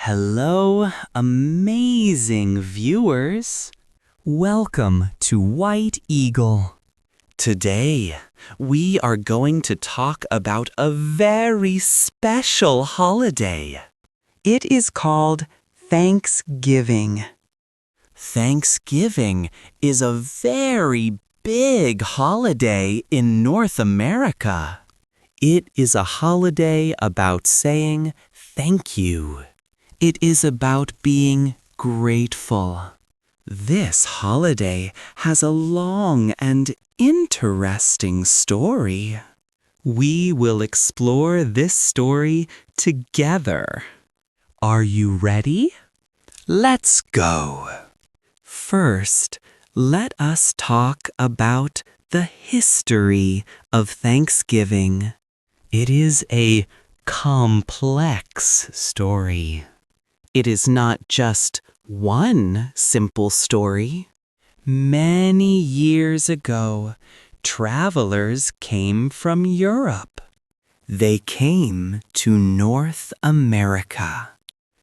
Hello, amazing viewers. Welcome to White Eagle. Today, we are going to talk about a very special holiday. It is called Thanksgiving. Thanksgiving is a very big holiday in North America. It is a holiday about saying thank you. It is about being grateful. This holiday has a long and interesting story. We will explore this story together. Are you ready? Let's go. First, let us talk about the history of Thanksgiving. It is a complex story. It is not just one simple story. Many years ago, travelers came from Europe. They came to North America.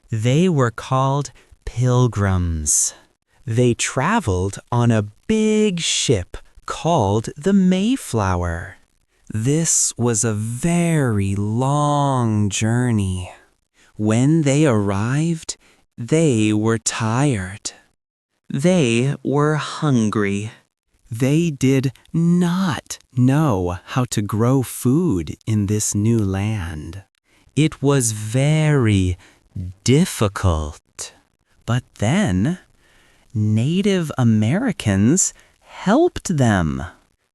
They were called Pilgrims. They traveled on a big ship called the Mayflower. This was a very long journey. When they arrived, they were tired. They were hungry. They did not know how to grow food in this new land. It was very difficult. But then, Native Americans helped them.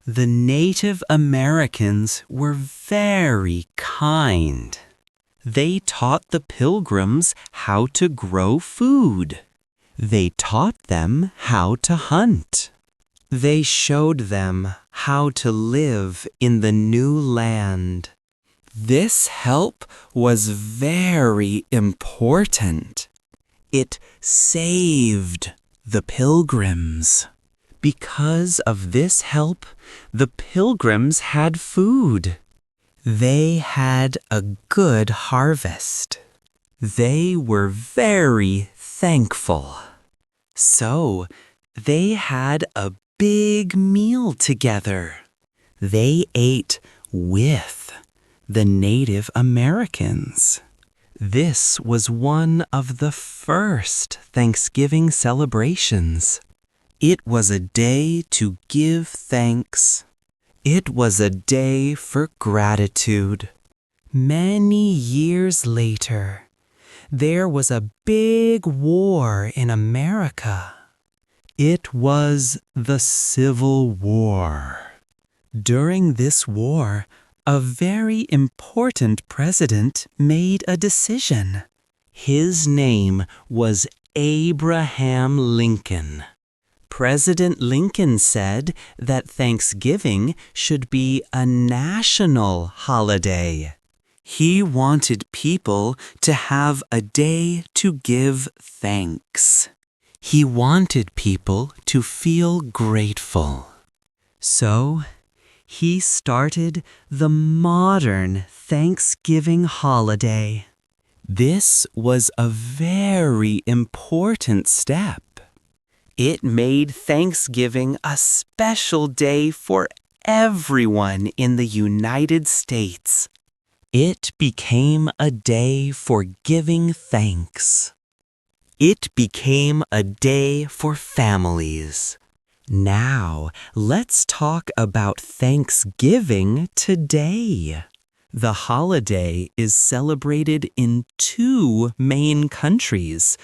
The Native Americans were very kind. They taught the Pilgrims how to grow food. They taught them how to hunt. They showed them how to live in the new land. This help was very important. It saved the Pilgrims. Because of this help, the Pilgrims had food. They had a good harvest. They were very thankful. So, they had a big meal together. They ate with the Native Americans. This was one of the first Thanksgiving celebrations. It was a day to give thanks. It was a day for gratitude. Many years later, there was a big war in America. It was the Civil War. During this war, a very important president made a decision. His name was Abraham Lincoln. President Lincoln said that Thanksgiving should be a national holiday. He wanted people to have a day to give thanks. He wanted people to feel grateful. So, he started the modern Thanksgiving holiday. This was a very important step. It made Thanksgiving a special day for everyone in the United States. It became a day for giving thanks. It became a day for families. Now, let's talk about Thanksgiving today. The holiday is celebrated in two main countries,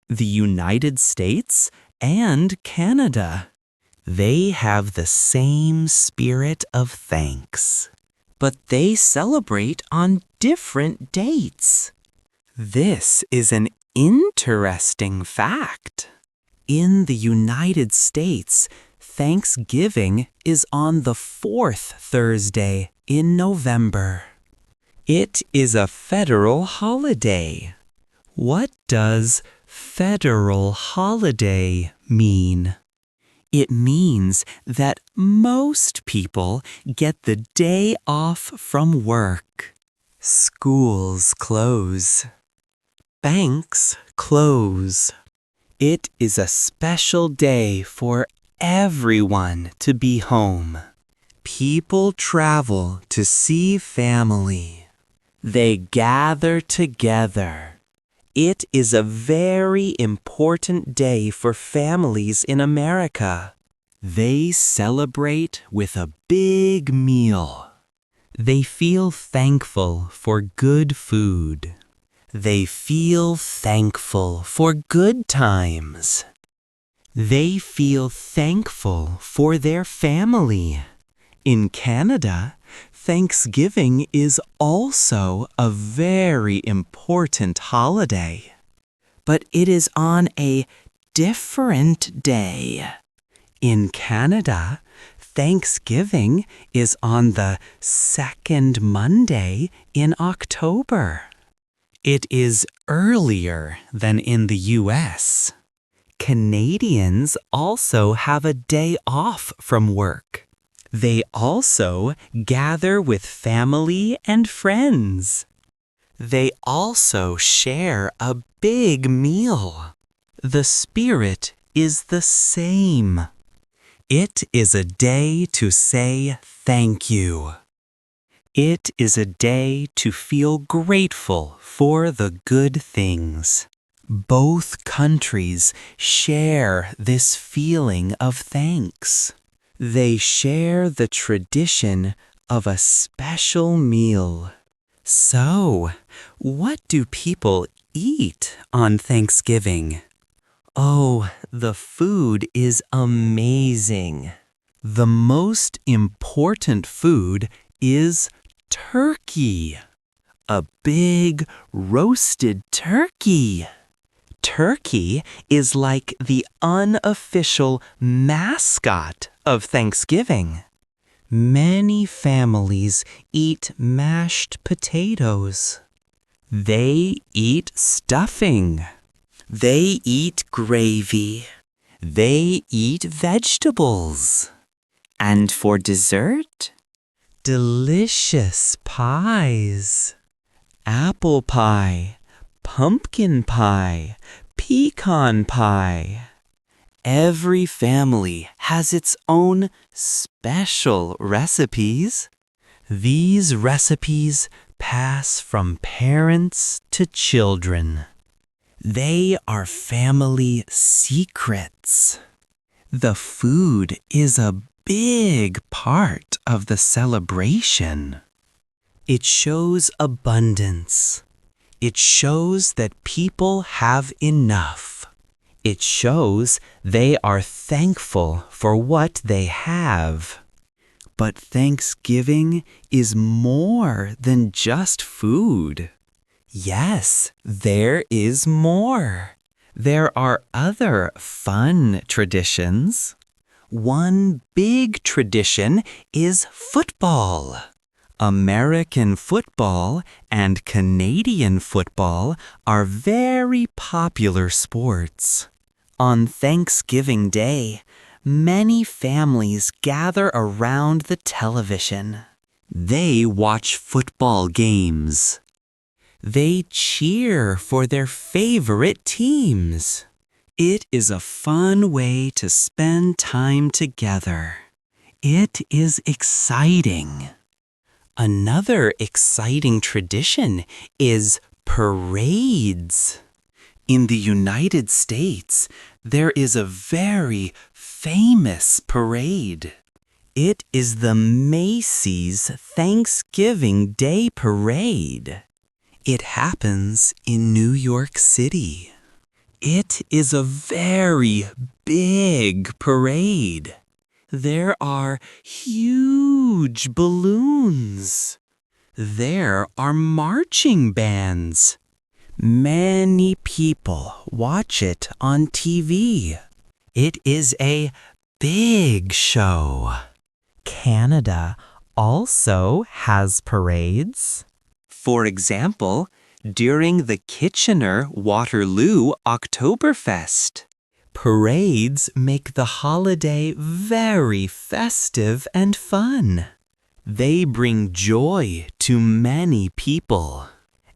the United States and Canada. They have the same spirit of thanks, but they celebrate on different dates. This is an interesting fact. In the United States, Thanksgiving is on the fourth Thursday in November. It is a federal holiday. What does federal holiday mean? It means that most people get the day off from work. Schools close. banks close. It is a special day for everyone to be home. People travel to see family. They gather together. It is a very important day for families in America. They celebrate with a big meal. They feel thankful for good food. They feel thankful for good times. They feel thankful for their family. In Canada, Thanksgiving is also a very important holiday. But it is on a different day. In Canada, Thanksgiving is on the second Monday in October. It is earlier than in the US. Canadians also have a day off from work. They also gather with family and friends. They also share a big meal. The spirit is the same. It is a day to say thank you. It is a day to feel grateful for the good things. Both countries share this feeling of thanks. They share the tradition of a special meal. So, what do people eat on Thanksgiving? Oh, the food is amazing. The most important food is turkey. A big roasted turkey. Turkey is like the unofficial mascot of Thanksgiving. Many families eat mashed potatoes. They eat stuffing. They eat gravy. They eat vegetables. And for dessert, delicious pies. Apple pie, pumpkin pie, pecan pie. Every family has its own special recipes. These recipes pass from parents to children. They are family secrets. The food is a big part of the celebration. It shows abundance. It shows that people have enough. It shows they are thankful for what they have. But Thanksgiving is more than just food. Yes, there is more. There are other fun traditions. One big tradition is football. American football and Canadian football are very popular sports. On Thanksgiving Day, many families gather around the television. They watch football games. They cheer for their favorite teams. It is a fun way to spend time together. It is exciting. Another exciting tradition is parades. In the United States, there is a very famous parade. It is the Macy's Thanksgiving Day Parade. It happens in New York City. It is a very big parade. There are huge balloons. There are marching bands. Many people watch it on TV. It is a big show. Canada also has parades. For example, during the Kitchener-Waterloo Oktoberfest. Parades make the holiday very festive and fun. They bring joy to many people.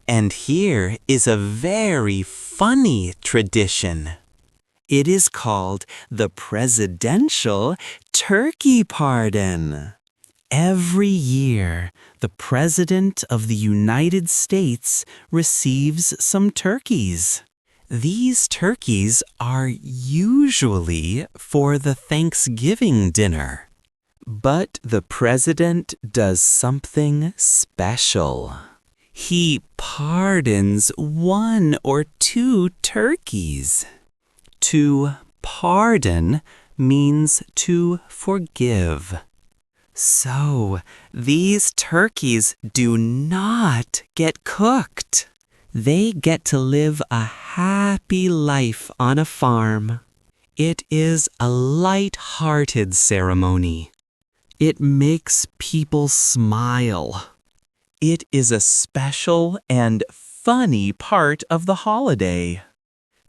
And here is a very funny tradition. It is called the Presidential Turkey Pardon. Every year, the President of the United States receives some turkeys. These turkeys are usually for the Thanksgiving dinner. But the President does something special. He pardons 1 or 2 turkeys. To pardon means to forgive. So, these turkeys do not get cooked. They get to live a happy life on a farm. It is a light-hearted ceremony. It makes people smile. It is a special and funny part of the holiday.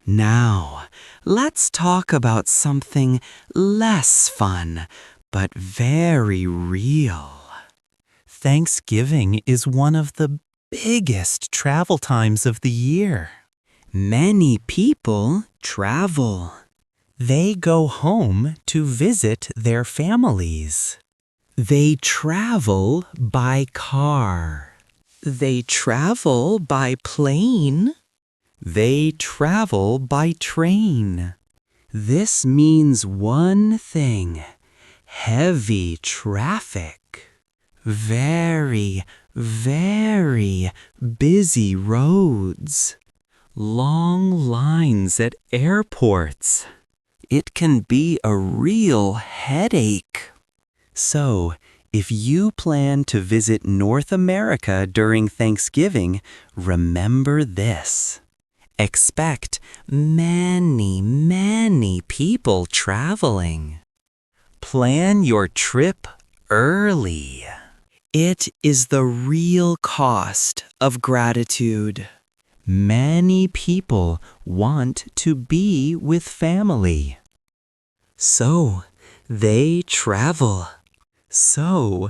Now, let's talk about something less fun, but very real. Thanksgiving is one of the biggest travel times of the year. Many people travel. They go home to visit their families. They travel by car. They travel by plane. They travel by train. This means one thing: heavy traffic. Very, very busy roads. Long lines at airports. It can be a real headache. So, if you plan to visit North America during Thanksgiving, remember this. Expect many, many people traveling. Plan your trip early. It is the real cost of gratitude. Many people want to be with family. So, they travel. So,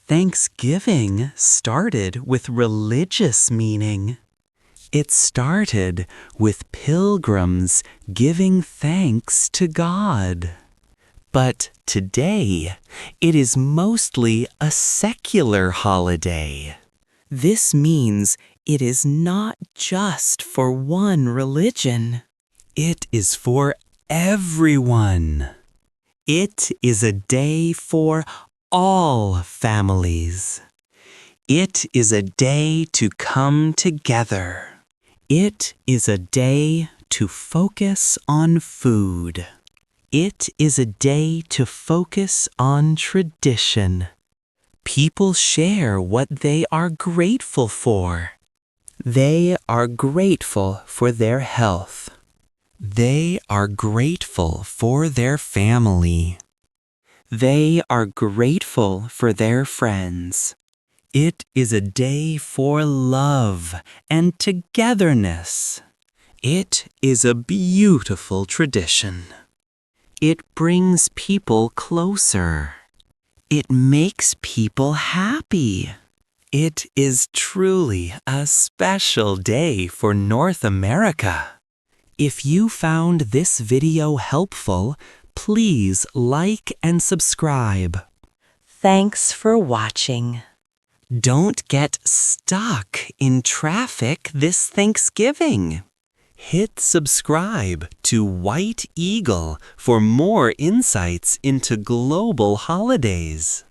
Thanksgiving started with religious meaning. It started with pilgrims giving thanks to God. But today, it is mostly a secular holiday. This means it is not just for one religion. It is for everyone. It is a day for all families. It is a day to come together. It is a day to focus on food. It is a day to focus on tradition. People share what they are grateful for. They are grateful for their health. They are grateful for their family. They are grateful for their friends. It is a day for love and togetherness. It is a beautiful tradition. It brings people closer. It makes people happy. It is truly a special day for North America. If you found this video helpful, please like and subscribe. Thanks for watching. Don't get stuck in traffic this Thanksgiving. Hit subscribe to White Eagle for more insights into global holidays.